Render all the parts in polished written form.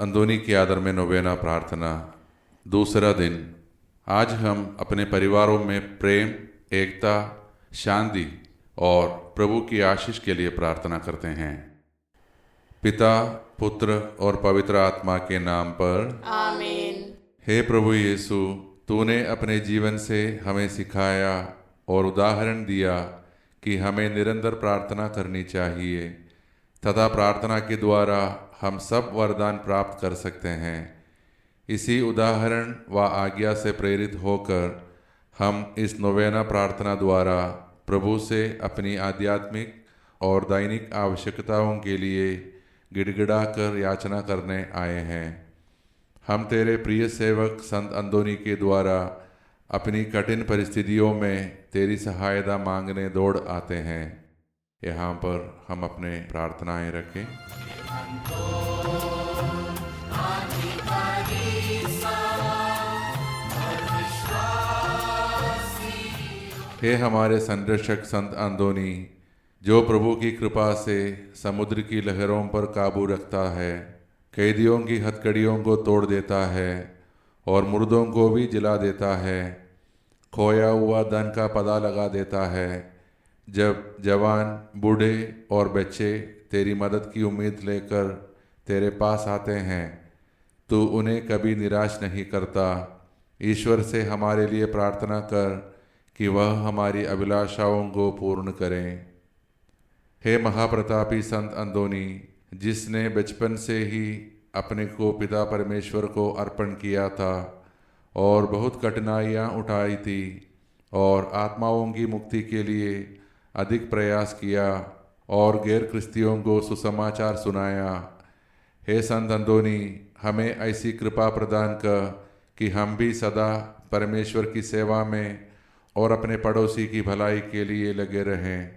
अंदोनी के आदर में नोवेना प्रार्थना, दूसरा दिन। आज हम अपने परिवारों में प्रेम, एकता, शांति और प्रभु की आशीष के लिए प्रार्थना करते हैं। पिता, पुत्र और पवित्र आत्मा के नाम पर आमीन। हे प्रभु यीशु, तूने अपने जीवन से हमें सिखाया और उदाहरण दिया कि हमें निरंतर प्रार्थना करनी चाहिए तथा प्रार्थना के द्वारा हम सब वरदान प्राप्त कर सकते हैं। इसी उदाहरण व आज्ञा से प्रेरित होकर हम इस नोवेना प्रार्थना द्वारा प्रभु से अपनी आध्यात्मिक और दैनिक आवश्यकताओं के लिए गिड़गिड़ा कर याचना करने आए हैं। हम तेरे प्रिय सेवक संत अंदोनी के द्वारा अपनी कठिन परिस्थितियों में तेरी सहायता मांगने दौड़ आते हैं। यहाँ पर हम अपने प्रार्थनाएं रखें। हे हमारे संरक्षक संत अंदोनी, जो प्रभु की कृपा से समुद्र की लहरों पर काबू रखता है, कैदियों की हथकड़ियों को तोड़ देता है और मुर्दों को भी जिला देता है, खोया हुआ धन का पता लगा देता है। जब जवान, बूढ़े और बच्चे तेरी मदद की उम्मीद लेकर तेरे पास आते हैं, तू उन्हें कभी निराश नहीं करता। ईश्वर से हमारे लिए प्रार्थना कर कि वह हमारी अभिलाषाओं को पूर्ण करें। हे महाप्रतापी संत अंदोनी, जिसने बचपन से ही अपने को पिता परमेश्वर को अर्पण किया था और बहुत कठिनाइयाँ उठाई थी और आत्माओं की मुक्ति के लिए अधिक प्रयास किया और गैर क्रिस्तियों को सुसमाचार सुनाया, हे संत अंदोनी, हमें ऐसी कृपा प्रदान कर कि हम भी सदा परमेश्वर की सेवा में और अपने पड़ोसी की भलाई के लिए लगे रहें।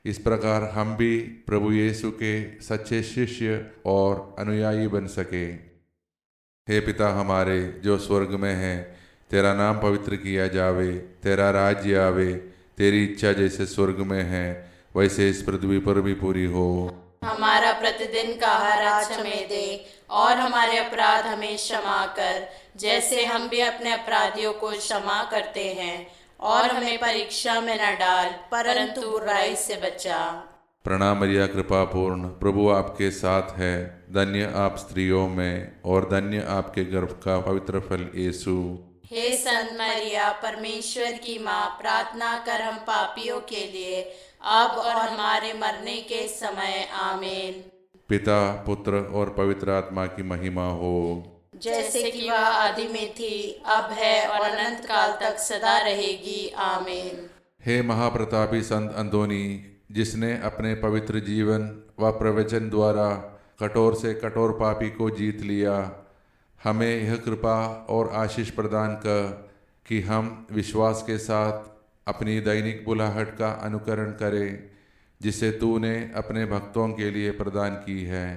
इस प्रकार हम भी प्रभु यीशु के सच्चे शिष्य और अनुयायी बन सके। हे पिता हमारे जो स्वर्ग में है, तेरा नाम पवित्र किया जावे, तेरा राज्य आवे, तेरी इच्छा जैसे स्वर्ग में है वैसे इस पृथ्वी पर भी पूरी हो। हमारा प्रतिदिन का आहार आज हमें दे और हमारे अपराध हमें क्षमा कर, जैसे हम भी अपने अपराधियों को क्षमा करते हैं, और हमें परीक्षा में न डाल परंतु बुराई से बचा। प्रणाम मरिया, कृपा पूर्ण, प्रभु आपके साथ है। धन्य आप स्त्रियों में और धन्य आपके गर्भ का पवित्र फल यीशु। हे संत मरिया, परमेश्वर की माँ, प्रार्थना कर हम पापियों के लिए अब और हमारे मरने के समय। आमीन। पिता, पुत्र और पवित्र आत्मा की महिमा हो, जैसे कि वह आदि में थी, अब है और अनंत काल तक सदा रहेगी। आमीन। हे महाप्रतापी संत अंदोनी, जिसने अपने पवित्र जीवन व प्रवचन द्वारा कठोर से कठोर पापी को जीत लिया, हमें यह कृपा और आशीष प्रदान कर कि हम विश्वास के साथ अपनी दैनिक बुलाहट का अनुकरण करें, जिसे तूने अपने भक्तों के लिए प्रदान की है।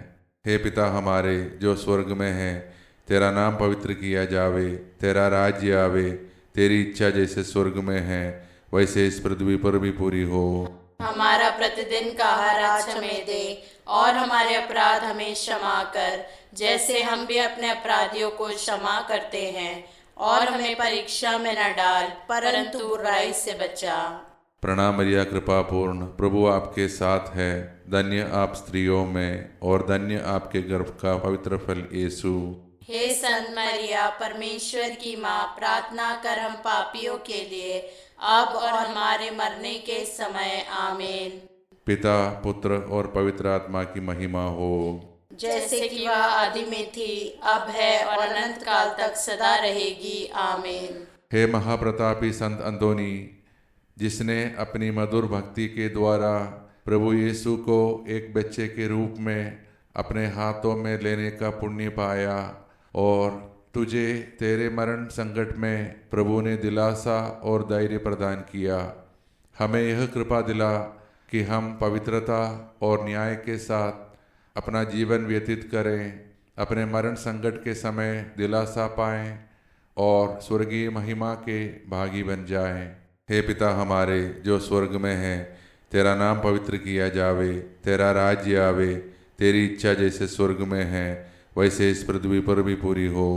हे पिता हमारे जो स्वर्ग में है, तेरा नाम पवित्र किया जावे, तेरा राज्य आवे, तेरी इच्छा जैसे स्वर्ग में है वैसे इस पृथ्वी पर भी पूरी हो। हमारा प्रतिदिन का आहार आज हमें दे और हमारे अपराध हमें क्षमा कर, जैसे हम भी अपने अपराधियों को क्षमा करते हैं, और हमें परीक्षा में न डाल परंतु बुराई से बचा। प्रणाम मरिया, कृपा पूर्ण, प्रभु आपके साथ है। धन्य आप स्त्रियों में और धन्य आपके गर्भ का पवित्र फल यीशु। हे संत मरिया, परमेश्वर की माँ, प्रार्थना कर हम पापियों के लिए अब और हमारे मरने के समय। आमीन। पिता, पुत्र और पवित्र आत्मा की महिमा हो, जैसे कि वह आदि में थी, अब है और अनंत काल तक सदा रहेगी। आमीन। हे महाप्रतापी संत अंदोनी, जिसने अपनी मधुर भक्ति के द्वारा प्रभु यीशु को एक बच्चे के रूप में अपने हाथों में लेने का पुण्य पाया और तुझे तेरे मरण संकट में प्रभु ने दिलासा और धैर्य प्रदान किया, हमें यह कृपा दिला कि हम पवित्रता और न्याय के साथ अपना जीवन व्यतीत करें, अपने मरण संकट के समय दिलासा पाएं और स्वर्गीय महिमा के भागी बन जाएं। हे पिता हमारे जो स्वर्ग में है, तेरा नाम पवित्र किया जावे, तेरा राज्य आवे, तेरी इच्छा जैसे स्वर्ग में है वैसे इस पृथ्वी पर भी पूरी हो।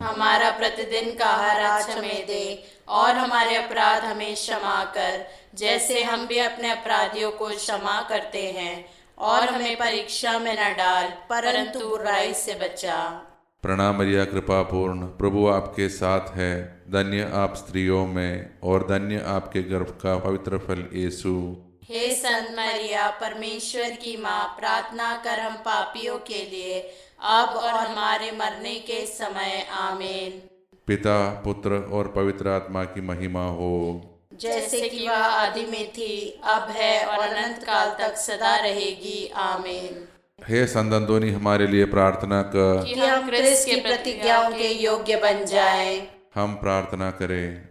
हमारा प्रतिदिन का आहार आज हमें दे, और हमारे अपराध हमें क्षमा कर, जैसे हम भी अपने अपराधियों को क्षमा करते हैं। और हमें परीक्षा में न डाल, परंतु बुराई से बचा। प्रणाम मरिया, कृपा पूर्ण, प्रभु आपके साथ है। धन्य आप स्त्रियों में, और धन्य आपके गर्भ का पवित्र फल यीशु। हे संत मरिया, परमेश्वर की माँ, प्रार्थना कर हम पापियों के लिए, अब और हमारे मरने के समय। आमीन। पिता, पुत्र और पवित्र आत्मा की महिमा हो, जैसे कि वह आदि में थी, अब है और अनंत काल तक सदा रहेगी। आमीन। हे संत अंतोनी, हमारे लिए प्रार्थना कर कि हम क्रिस्त की प्रतिज्ञाओं के योग्य बन जाएं। हम प्रार्थना करें।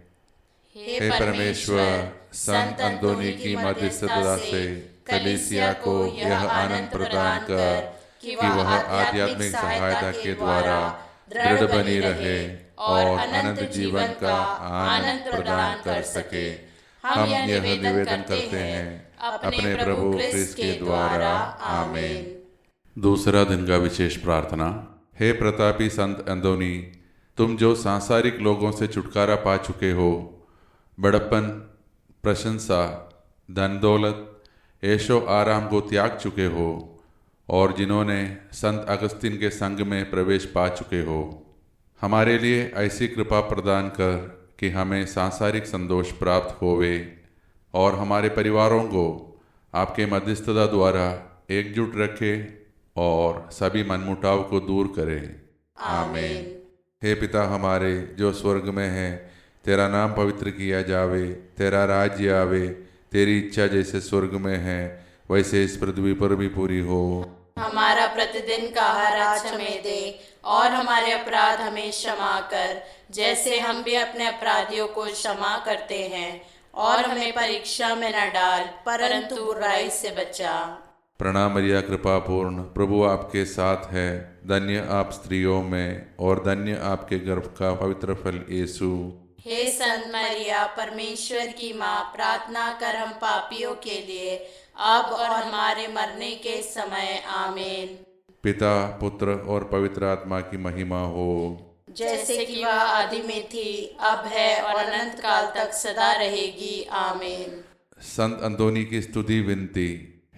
हे परमेश्वर, संत अंतोनी की मध्यस्थता से कलीसिया को यह आनंद प्रदान कर कि वह आध्यात्मिक सहायता के द्वारा दृढ़ बनी रहे और अनंत जीवन का आनंद प्रदान कर सके। हम यह निवेदन करते हैं अपने प्रभु क्रिस्त के द्वारा। आमीन। दूसरा दिन का विशेष प्रार्थना। हे प्रतापी संत अंतोनी, तुम जो सांसारिक लोगों से छुटकारा पा चुके हो, बड़प्पन, प्रशंसा, धन दौलत, ऐशो आराम को त्याग चुके हो, और जिन्होंने संत अगस्तीन के संग में प्रवेश पा चुके हो, हमारे लिए ऐसी कृपा प्रदान कर कि हमें सांसारिक संतोष प्राप्त होवे और हमारे परिवारों को आपके मध्यस्थता द्वारा एकजुट रखे और सभी मनमुटाव को दूर करे। आमीन। हे पिता हमारे जो स्वर्ग में है, तेरा नाम पवित्र किया जावे, तेरा राज्य आवे, तेरी इच्छा जैसे स्वर्ग में है वैसे इस पृथ्वी पर भी पूरी हो। हमारा प्रतिदिन का आहार आज हमें दे, और हमारे अपराध हमें क्षमा कर, जैसे हम भी अपने अपराधियों को क्षमा करते हैं। और हमें परीक्षा में न डाल, परंतु बुराई से बचा। प्रणाम मरिया, कृपा पूर्ण, प्रभु आपके साथ है। धन्य आप स्त्रियों में, और धन्य आपके गर्भ का पवित्र फल यीशु। हे संत मरिया, परमेश्वर की माँ, प्रार्थना कर हम पापियों के लिए, अब और हमारे मरने के समय। आमीन। पिता, पुत्र और पवित्र आत्मा की महिमा हो, जैसे कि वह आदि में थी, अब है और अनंत काल तक सदा रहेगी। आमीन। संत अंतोनी की स्तुति विनती।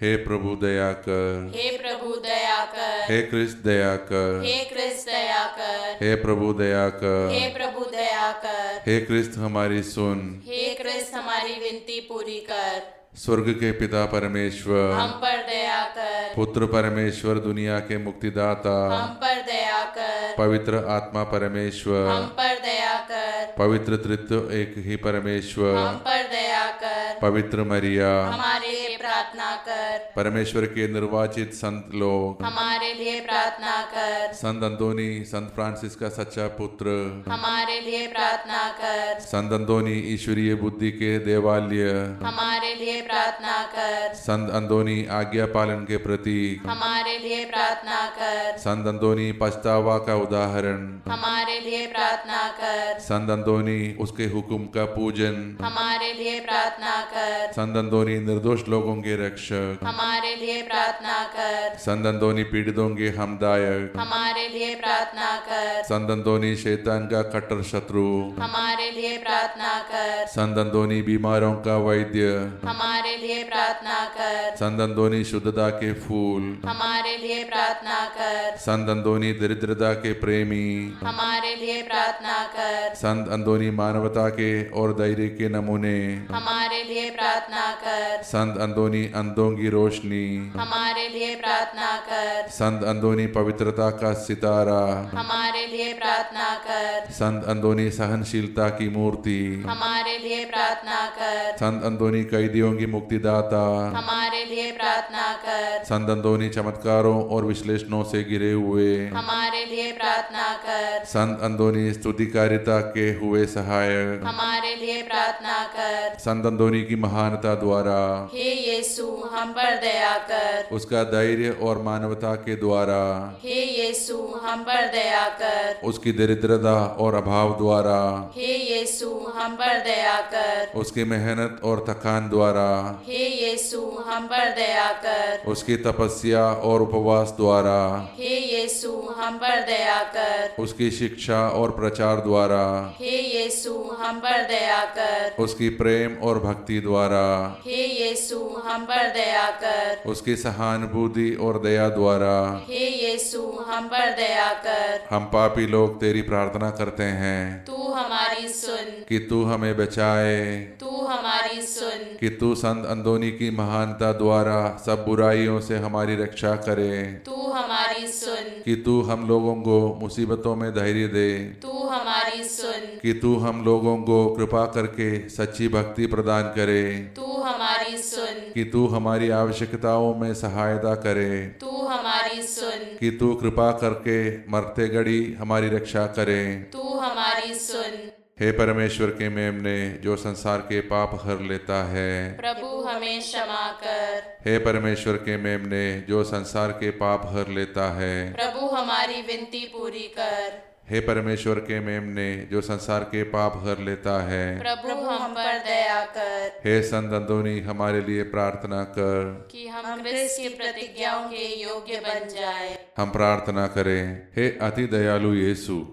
हे प्रभु दया कर, हे प्रभु दया कर, हे क्रिस्त दया कर, हे क्रिस्त दया कर, हे प्रभु दया कर, हे प्रभु दया कर, हे क्रिस्त हमारी सुन, हे क्रिस्त हमारी विनती पूरी कर। स्वर्ग के पिता परमेश्वर, हम पर दया कर। पुत्र परमेश्वर, दुनिया के मुक्तिदाता, हम पर दया कर। पवित्र आत्मा परमेश्वर, हम पर दया कर। पवित्र त्रित्व एक ही परमेश्वर, हम पर दया कर। पवित्र मरिया, हमारे लिए प्रार्थना कर। परमेश्वर के निर्वाचित संत लोग, हमारे लिए प्रार्थना कर। संत अंतोनी, संत फ्रांसिस का सच्चा पुत्र, हमारे लिए प्रार्थना कर। संत अंतोनी ईश्वरीय बुद्धि के देवालय, हमारे लिए प्रार्थना कर। संत अंतोनी आज्ञा पालन के प्रतीक, हमारे लिए प्रार्थना कर। संत अंतोनी पछतावा का उदाहरण, हमारे लिए प्रार्थना कर। संत अंतोनी उसके हुक्म का पूजन, हमारे लिए प्रार्थना कर। संत अंतोनी निर्दोष लोगों के रक्षक, हमारे लिए प्रार्थना कर। संत अंतोनी पीड़ितों के हमदायक, हमारे लिए प्रार्थना कर। संत अंतोनी शैतान का कट्टर शत्रु, हमारे लिए प्रार्थना कर। संत अंतोनी बीमारों का वैद्य, हमारे लिए प्रार्थना कर। संत अंतोनी शुद्धता के फूल, हमारे लिए प्रार्थना कर। संत अंतोनी दरिद्रता के प्रेमी, हमारे लिए प्रार्थना कर। संत अंतोनी मानवता के और धैर्य के नमूने, हमारे लिए प्रार्थना कर। संत अंतोनी अंधों की रोशनी, हमारे लिए प्रार्थना कर। संत अंतोनी पवित्रता का सितारा, हमारे लिए प्रार्थना कर। संत अंतोनी सहनशीलता की मूर्ति, हमारे लिए प्रार्थना कर। संत अंतोनी कैदियों की मुक्तिदाता, हमारे लिए प्रार्थना कर। संत अंतोनी चमत्कारों और विश्लेषणों से घिरे हुए, हमारे लिए प्रार्थना कर। संत अंतोनी स्तुतिकारिता के हुए सहायक, हमारे लिए प्रार्थना कर। संत अंतोनी की महानता द्वारा, हे यीशु, हम पर दया कर। उसका धैर्य और मानवता के द्वारा, हे यीशु, हम पर दया कर। उसकी दरिद्रता और अभाव द्वारा, हे यीशु, हम पर दया कर। उसकी मेहनत और थकान द्वारा, हे यीशु, हम पर दया कर। उसकी तपस्या और उपवास द्वारा, हे यीशु हम पर दया कर। उसकी शिक्षा और प्रचार द्वारा, हे यीशु हम पर दया कर। उसकी प्रेम और भक्ति द्वारा, हे यीशु हम पर दया कर। उसकी सहानुभूति और दया द्वारा, हे यीशु हम पर दया कर। हम पापी लोग तेरी प्रार्थना करते हैं तू हमारी सुन, कि तू हमें बचाए, तू हमारी सुन। कि तू संत अंदोनी की महानता द्वारा सब बुराइयों से हमारी रक्षा करे, तू हमारी सुन, कि तू हम लोगों को मुसीबतों में धैर्य दे, तू हमारी सुन। कि तू हम लोगों को कृपा करके सच्ची भक्ति प्रदान करे, तू हमारी सुन, कि तू हमारी आवश्यकताओं में सहायता करे, तू हमारी सुन। कि तू कृपा करके मरते घड़ी हमारी रक्षा करे। तू हमारी सुन। हे परमेश्वर के मेमने जो संसार के पाप हर लेता है, प्रभु हमें क्षमा कर। हे परमेश्वर के मेमने जो संसार के पाप हर लेता है, प्रभु हमारी विनती पूरी कर। हे परमेश्वर के मेमने जो संसार के पाप हर लेता है, प्रभु हम पर दया कर। हे संत अंदोनी हमारे लिए प्रार्थना कर। कि हम क्रिस्त की प्रतिज्ञाओं के योग्य बन जाए। हम प्रार्थना करें। हे अति दयालु यीशु,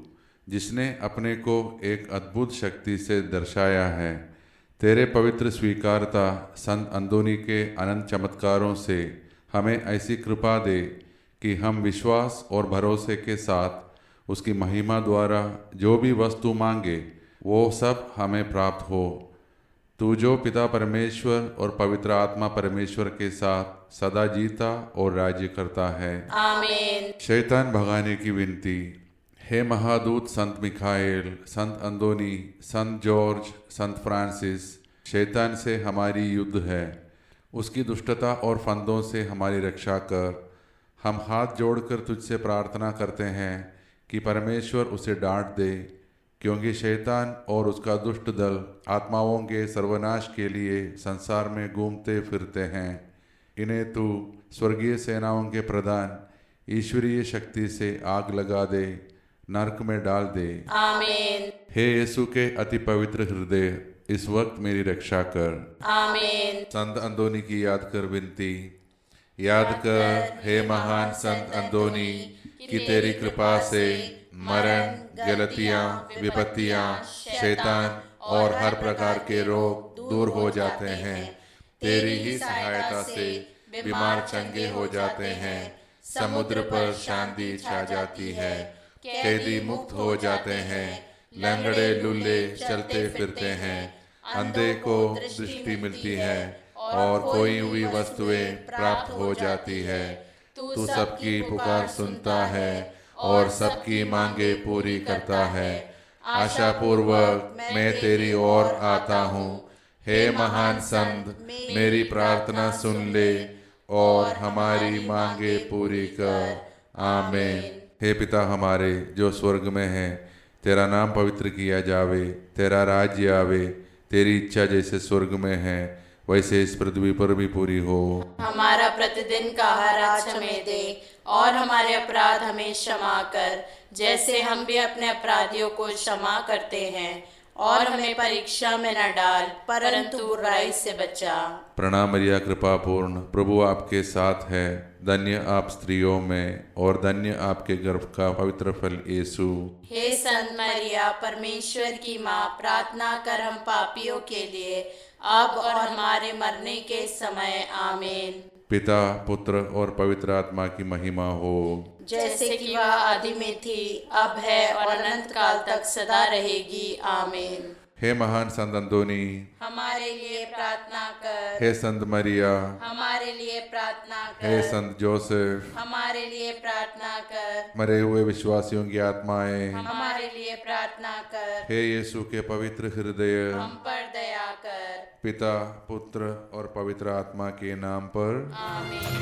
जिसने अपने को एक अद्भुत शक्ति से दर्शाया है, तेरे पवित्र स्वीकारता संत अंदोनी के अनंत चमत्कारों से हमें ऐसी कृपा दे कि हम विश्वास और भरोसे के साथ उसकी महिमा द्वारा जो भी वस्तु मांगे वो सब हमें प्राप्त हो। तू जो पिता परमेश्वर और पवित्र आत्मा परमेश्वर के साथ सदा जीता और राज्य करता है। आमीन। शैतान भगाने की विनती। हे महादूत संत मिखाएल, संत अंदोनी, संत जॉर्ज, संत फ्रांसिस, शैतान से हमारी युद्ध है, उसकी दुष्टता और फंदों से हमारी रक्षा कर। हम हाथ जोड़कर तुझसे प्रार्थना करते हैं कि परमेश्वर उसे डांट दे, क्योंकि शैतान और उसका दुष्ट दल आत्माओं के सर्वनाश के लिए संसार में घूमते फिरते हैं। इन्हें तू स्वर्गीय सेनाओं के प्रधान ईश्वरीय शक्ति से आग लगा दे, नरक में डाल दे। आमीन। हे यीशु के अति पवित्र हृदय, इस वक्त मेरी रक्षा कर। आमीन। संत अंदोनी की याद कर विनती। याद कर हे महान संत अंदोनी कि तेरी कृपा से मरण, गलतियां, विपत्तियां, शैतान और हर प्रकार के रोग दूर हो जाते हैं। तेरी ही सहायता से बीमार चंगे हो जाते हैं, समुद्र पर शांति छा जाती है, कैदी मुक्त हो जाते हैं, लंगड़े लुल्ले चलते फिरते हैं, अंधे को दृष्टि मिलती है और खोई हुई वस्तुएं प्राप्त हो जाती है। तू सबकी पुकार सुनता है और सबकी मांगे पूरी करता है। आशा पूर्वक मैं तेरी ओर आता हूँ। हे महान संत, मेरी प्रार्थना सुन ले और हमारी मांगे पूरी कर। आमीन। हे पिता हमारे जो स्वर्ग में है, तेरा नाम पवित्र किया जावे, तेरा राज्य आवे, तेरी इच्छा जैसे स्वर्ग में है वैसे इस पृथ्वी पर भी पूरी हो। हमारा प्रतिदिन का आहार आज हमें दे और हमारे अपराध हमें क्षमा कर, जैसे हम भी अपने अपराधियों को क्षमा करते हैं, और हमें परीक्षा में न डाल परंतु बुराई से बचा। प्रणाम मरिया कृपा पूर्ण, प्रभु आपके साथ है, धन्य आप स्त्रियों में और धन्य आपके गर्भ का पवित्र फल यीशु। हे संत मरिया परमेश्वर की माँ, प्रार्थना कर हम पापियों के लिए अब और हमारे मरने के समय। आमीन। पिता, पुत्र और पवित्र आत्मा की महिमा हो, जैसे कि वह आदि में थी, अब है और अनंत काल तक सदा रहेगी। आमीन। हे महान संत अंदोनी, हमारे लिए प्रार्थना कर। हे संत मरिया, हमारे लिए प्रार्थना कर। हे संत जोसेफ, हमारे लिए प्रार्थना कर। मरे हुए विश्वासियों की आत्माएं, हमारे लिए प्रार्थना कर। हे यीशु के पवित्र हृदय, हम पर दया कर। पिता, पुत्र और पवित्र आत्मा के नाम पर। आमीन।